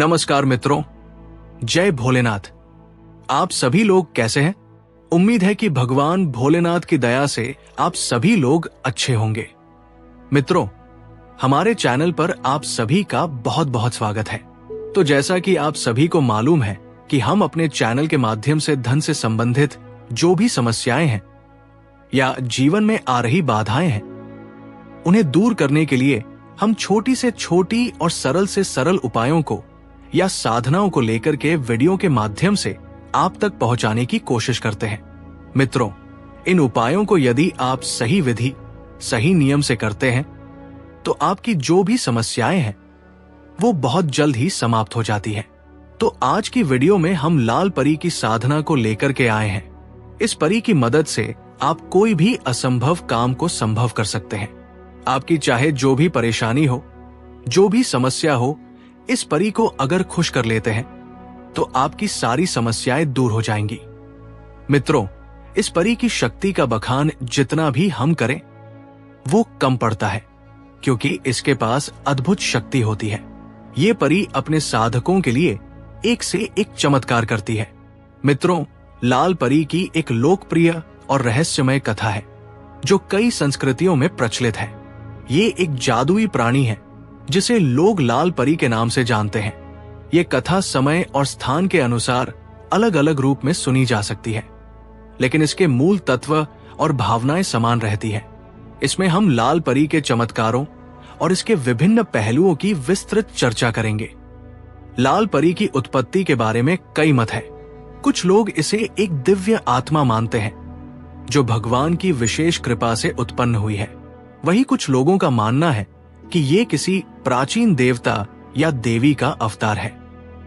नमस्कार मित्रों, जय भोलेनाथ। आप सभी लोग कैसे हैं? उम्मीद है कि भगवान भोलेनाथ की दया से आप सभी लोग अच्छे होंगे। मित्रों, हमारे चैनल पर आप सभी का बहुत बहुत स्वागत है। तो जैसा कि आप सभी को मालूम है कि हम अपने चैनल के माध्यम से धन से संबंधित जो भी समस्याएं हैं या जीवन में आ रही बाधाएं हैं, उन्हें दूर करने के लिए हम छोटी से छोटी और सरल से सरल उपायों को या साधनाओं को लेकर के वीडियो के माध्यम से आप तक पहुंचाने की कोशिश करते हैं। मित्रों, इन उपायों को यदि आप सही विधि, सही नियम से करते हैं तो आपकी जो भी समस्याएं हैं वो बहुत जल्द ही समाप्त हो जाती हैं। तो आज की वीडियो में हम लाल परी की साधना को लेकर के आए हैं। इस परी की मदद से आप कोई भी असंभव काम को संभव कर सकते हैं। आपकी चाहे जो भी परेशानी हो, जो भी समस्या हो, इस परी को अगर खुश कर लेते हैं तो आपकी सारी समस्याएं दूर हो जाएंगी। मित्रों, इस परी की शक्ति का बखान जितना भी हम करें वो कम पड़ता है, क्योंकि इसके पास अद्भुत शक्ति होती है। ये परी अपने साधकों के लिए एक से एक चमत्कार करती है। मित्रों, लाल परी की एक लोकप्रिय और रहस्यमय कथा है जो कई संस्कृतियों में प्रचलित है। ये एक जादुई प्राणी है जिसे लोग लाल परी के नाम से जानते हैं। ये कथा समय और स्थान के अनुसार अलग अलग रूप में सुनी जा सकती है, लेकिन इसके मूल तत्व और भावनाएं समान रहती है। इसमें हम लाल परी के चमत्कारों और इसके विभिन्न पहलुओं की विस्तृत चर्चा करेंगे। लाल परी की उत्पत्ति के बारे में कई मत है। कुछ लोग इसे एक दिव्य आत्मा मानते हैं जो भगवान की विशेष कृपा से उत्पन्न हुई है। वहीं कुछ लोगों का मानना है कि ये किसी प्राचीन देवता या देवी का अवतार है।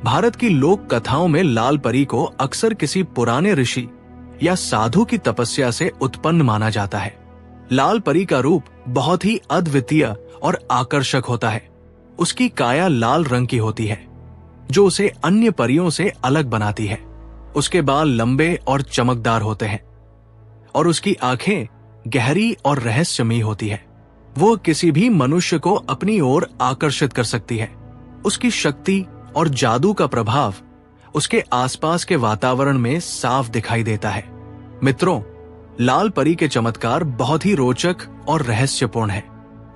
भारत की लोक कथाओं में लाल परी को अक्सर किसी पुराने ऋषि या साधु की तपस्या से उत्पन्न माना जाता है। लाल परी का रूप बहुत ही अद्वितीय और आकर्षक होता है। उसकी काया लाल रंग की होती है जो उसे अन्य परियों से अलग बनाती है। उसके बाल लंबे और चमकदार होते हैं और उसकी आंखें गहरी और रहस्यमयी होती है। वो किसी भी मनुष्य को अपनी ओर आकर्षित कर सकती है। उसकी शक्ति और जादू का प्रभाव उसके आसपास के वातावरण में साफ दिखाई देता है। मित्रों, लाल परी के चमत्कार बहुत ही रोचक और रहस्यपूर्ण है।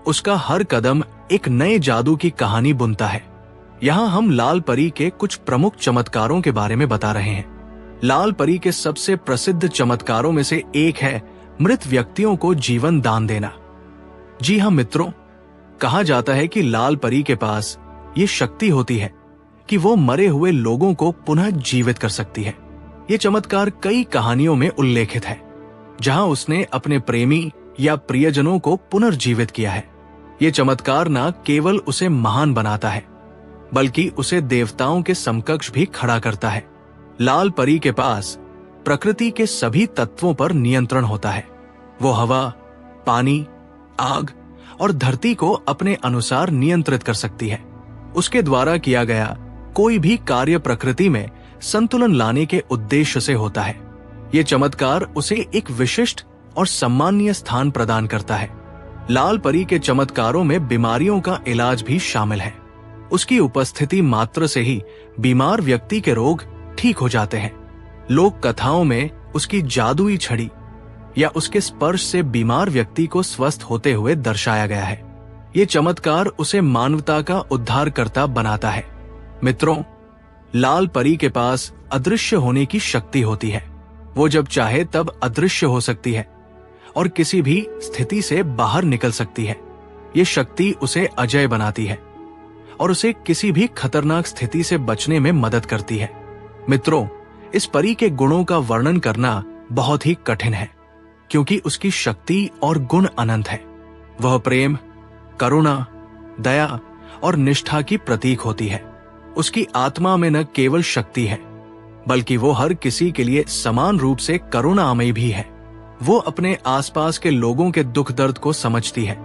उसका हर कदम एक नए जादू की कहानी बुनता है। यहाँ हम लाल परी के कुछ प्रमुख चमत्कारों के बारे में बता रहे हैं। लाल परी के सबसे प्रसिद्ध चमत्कारों में से एक है मृत व्यक्तियों को जीवन दान देना। जी हाँ मित्रों, कहा जाता है कि लाल परी के पास ये शक्ति होती है कि वो मरे हुए लोगों को पुनः जीवित कर सकती है। ये चमत्कार कई कहानियों में उल्लेखित है जहां उसने अपने प्रेमी या प्रियजनों को पुनर्जीवित किया है। ये चमत्कार न केवल उसे महान बनाता है बल्कि उसे देवताओं के समकक्ष भी खड़ा करता है। लाल परी के पास प्रकृति के सभी तत्वों पर नियंत्रण होता है। वो हवा, पानी, आग और धरती को अपने अनुसार नियंत्रित कर सकती है। उसके द्वारा किया गया कोई भी कार्य प्रकृति में संतुलन लाने के उद्देश्य से होता है। ये चमत्कार उसे एक विशिष्ट और सम्माननीय स्थान प्रदान करता है। लाल परी के चमत्कारों में बीमारियों का इलाज भी शामिल है। उसकी उपस्थिति मात्र से ही बीमार व्यक्ति के रोग ठीक हो जाते हैं। लोक कथाओं में उसकी जादुई छड़ी या उसके स्पर्श से बीमार व्यक्ति को स्वस्थ होते हुए दर्शाया गया है। ये चमत्कार उसे मानवता का उद्धारकर्ता बनाता है। मित्रों, लाल परी के पास अदृश्य होने की शक्ति होती है। वो जब चाहे तब अदृश्य हो सकती है और किसी भी स्थिति से बाहर निकल सकती है। ये शक्ति उसे अजय बनाती है और उसे किसी भी खतरनाक स्थिति से बचने में मदद करती है। मित्रों, इस परी के गुणों का वर्णन करना बहुत ही कठिन है क्योंकि उसकी शक्ति और गुण अनंत है। वह प्रेम, करुणा, दया और निष्ठा की प्रतीक होती है। उसकी आत्मा में न केवल शक्ति है बल्कि वो हर किसी के लिए समान रूप से करुणामयी भी है। वो अपने आसपास के लोगों के दुख दर्द को समझती है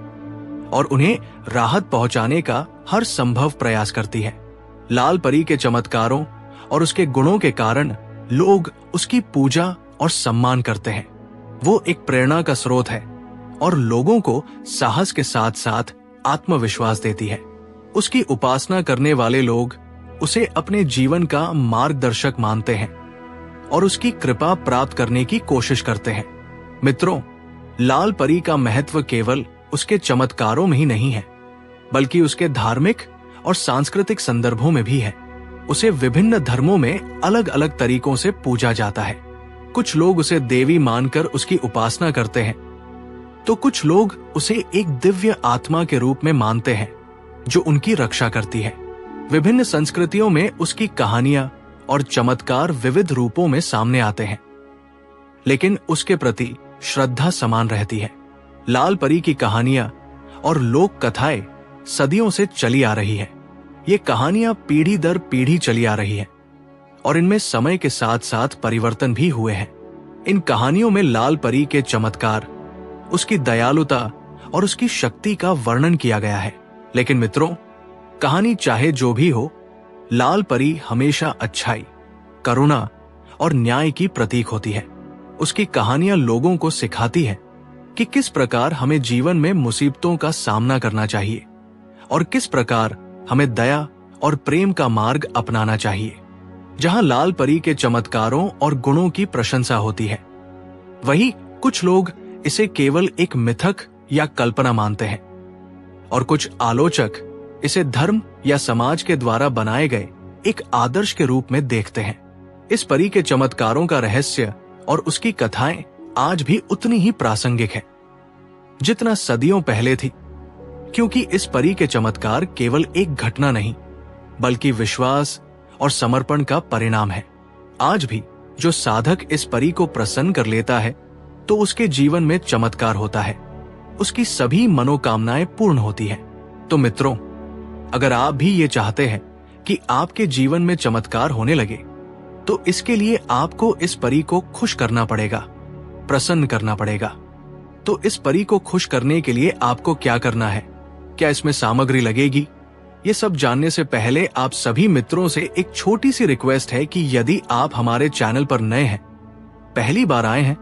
और उन्हें राहत पहुंचाने का हर संभव प्रयास करती है। लाल परी के चमत्कारों और उसके गुणों के कारण लोग उसकी पूजा और सम्मान करते हैं। वो एक प्रेरणा का स्रोत है और लोगों को साहस के साथ साथ आत्मविश्वास देती है। उसकी उपासना करने वाले लोग उसे अपने जीवन का मार्गदर्शक मानते हैं और उसकी कृपा प्राप्त करने की कोशिश करते हैं। मित्रों, लाल परी का महत्व केवल उसके चमत्कारों में ही नहीं है, बल्कि उसके धार्मिक और सांस्कृतिक संदर्भों में भी है। उसे विभिन्न धर्मों में अलग अलग तरीकों से पूजा जाता है। कुछ लोग उसे देवी मानकर उसकी उपासना करते हैं, तो कुछ लोग उसे एक दिव्य आत्मा के रूप में मानते हैं जो उनकी रक्षा करती है। विभिन्न संस्कृतियों में उसकी कहानियां और चमत्कार विविध रूपों में सामने आते हैं, लेकिन उसके प्रति श्रद्धा समान रहती है। लाल परी की कहानियां और लोक कथाएं सदियों से चली आ रही है। ये कहानियां पीढ़ी दर पीढ़ी चली आ रही है और इनमें समय के साथ साथ परिवर्तन भी हुए हैं। इन कहानियों में लाल परी के चमत्कार, उसकी दयालुता और उसकी शक्ति का वर्णन किया गया है। लेकिन मित्रों, कहानी चाहे जो भी हो, लाल परी हमेशा अच्छाई, करुणा और न्याय की प्रतीक होती है। उसकी कहानियां लोगों को सिखाती है कि किस प्रकार हमें जीवन में मुसीबतों का सामना करना चाहिए और किस प्रकार हमें दया और प्रेम का मार्ग अपनाना चाहिए। जहां लाल परी के चमत्कारों और गुणों की प्रशंसा होती है, वहीं कुछ लोग इसे केवल एक मिथक या कल्पना मानते हैं और कुछ आलोचक इसे धर्म या समाज के द्वारा बनाए गए एक आदर्श के रूप में देखते हैं। इस परी के चमत्कारों का रहस्य और उसकी कथाएं आज भी उतनी ही प्रासंगिक है जितना सदियों पहले थी, क्योंकि इस परी के चमत्कार केवल एक घटना नहीं, बल्कि विश्वास और समर्पण का परिणाम है। आज भी जो साधक इस परी को प्रसन्न कर लेता है, तो उसके जीवन में चमत्कार होता है, उसकी सभी मनोकामनाएं पूर्ण होती है। तो मित्रों, अगर आप भी ये चाहते हैं कि आपके जीवन में चमत्कार होने लगे, तो इसके लिए आपको इस परी को खुश करना पड़ेगा, प्रसन्न करना पड़ेगा। तो इस परी को खुश करने के लिए आपको क्या करना है? क्या इसमें सामग्री लगेगी? ये सब जानने से पहले आप सभी मित्रों से एक छोटी सी रिक्वेस्ट है कि यदि आप हमारे चैनल पर नए हैं, पहली बार आए हैं,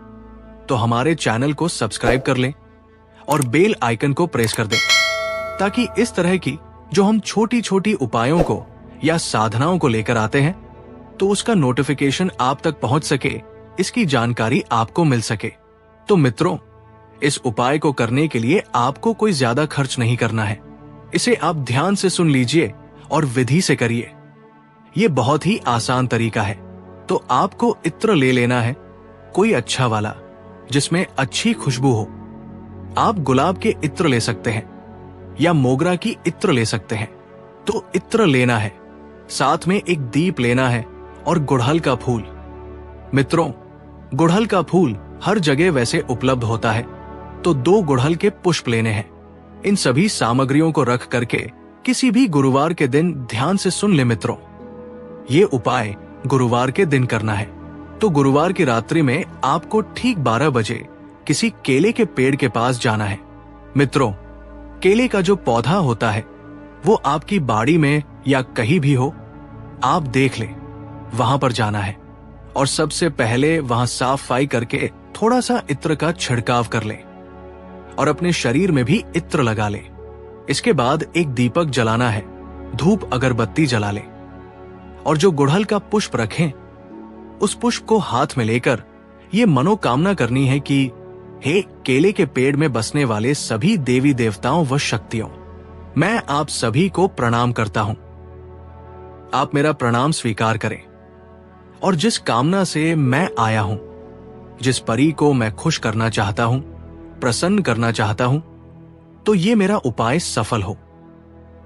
तो हमारे चैनल को सब्सक्राइब कर लें और बेल आइकन को प्रेस कर दें, ताकि इस तरह की जो हम छोटी छोटी उपायों को या साधनाओं को लेकर आते हैं, तो उसका नोटिफिकेशन आप तक पहुंच सके, इसकी जानकारी आपको मिल सके। तो मित्रों, इस उपाय को करने के लिए आपको कोई ज्यादा खर्च नहीं करना है। इसे आप ध्यान से सुन लीजिए और विधि से करिए। ये बहुत ही आसान तरीका है। तो आपको इत्र ले लेना है, कोई अच्छा वाला जिसमें अच्छी खुशबू हो। आप गुलाब के इत्र ले सकते हैं या मोगरा की इत्र ले सकते हैं। तो इत्र लेना है, साथ में एक दीप लेना है और गुड़हल का फूल। मित्रों, गुड़हल का फूल हर जगह वैसे उपलब्ध होता है, तो 2 गुड़हल के पुष्प लेने हैं। इन सभी सामग्रियों को रख करके किसी भी गुरुवार के दिन ध्यान से सुन ले मित्रों। ये उपाय गुरुवार के दिन करना है। तो गुरुवार की रात्रि में आपको ठीक 12 बजे किसी केले के पेड़ के पास जाना है। मित्रों, केले का जो पौधा होता है वो आपकी बाड़ी में या कहीं भी हो, आप देख ले, वहां पर जाना है और सबसे पहले वहां साफ सफाई करके थोड़ा सा इत्र का छिड़काव कर ले और अपने शरीर में भी इत्र लगा ले। इसके बाद एक दीपक जलाना है, धूप अगरबत्ती जला ले और जो गुड़हल का पुष्प रखें, उस पुष्प को हाथ में लेकर ये मनोकामना करनी है कि हे केले के पेड़ में बसने वाले सभी देवी देवताओं व शक्तियों, मैं आप सभी को प्रणाम करता हूं। आप मेरा प्रणाम स्वीकार करें और जिस कामना से मैं आया हूं, जिस परी को मैं खुश करना चाहता हूं, प्रसन्न करना चाहता हूं, तो ये मेरा उपाय सफल हो।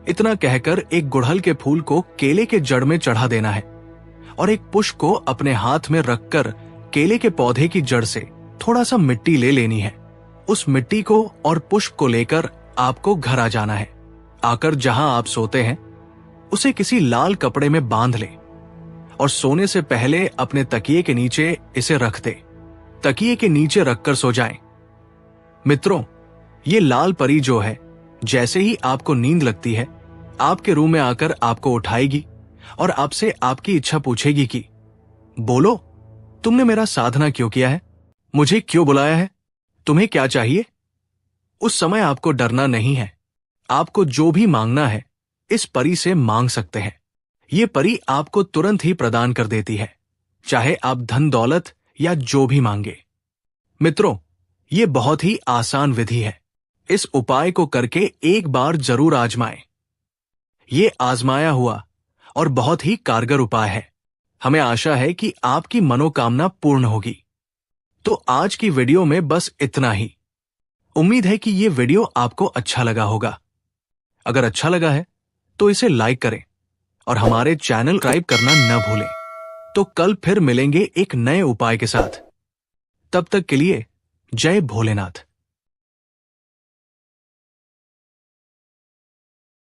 इतना कहकर एक गुड़हल के फूल को केले के जड़ में चढ़ा देना है और एक पुष्प को अपने हाथ में रखकर केले के पौधे की जड़ से थोड़ा सा मिट्टी ले लेनी है। उस मिट्टी को और पुष्प को लेकर आपको घर आ जाना है। आकर जहां आप सोते हैं उसे किसी लाल कपड़े में बांध ले और सोने से पहले अपने तकिए के नीचे इसे रख दे। तकिए के नीचे रखकर सो जाएं। मित्रों, ये लाल परी जो है, जैसे ही आपको नींद लगती है, आपके रूम में आकर आपको उठाएगी और आपसे आपकी इच्छा पूछेगी कि बोलो, तुमने मेरा साधना क्यों किया है? मुझे क्यों बुलाया है? तुम्हें क्या चाहिए? उस समय आपको डरना नहीं है। आपको जो भी मांगना है इस परी से मांग सकते हैं। ये परी आपको तुरंत ही प्रदान कर देती है, चाहे आप धन दौलत या जो भी मांगे। मित्रों, ये बहुत ही आसान विधि है। इस उपाय को करके एक बार जरूर आजमाएं। ये आजमाया हुआ और बहुत ही कारगर उपाय है। हमें आशा है कि आपकी मनोकामना पूर्ण होगी। तो आज की वीडियो में बस इतना ही। उम्मीद है कि ये वीडियो आपको अच्छा लगा होगा। अगर अच्छा लगा है तो इसे लाइक करें और हमारे चैनल सब्सक्राइब करना न भूलें। तो कल फिर मिलेंगे एक नए उपाय के साथ। तब तक के लिए जय भोलेनाथ।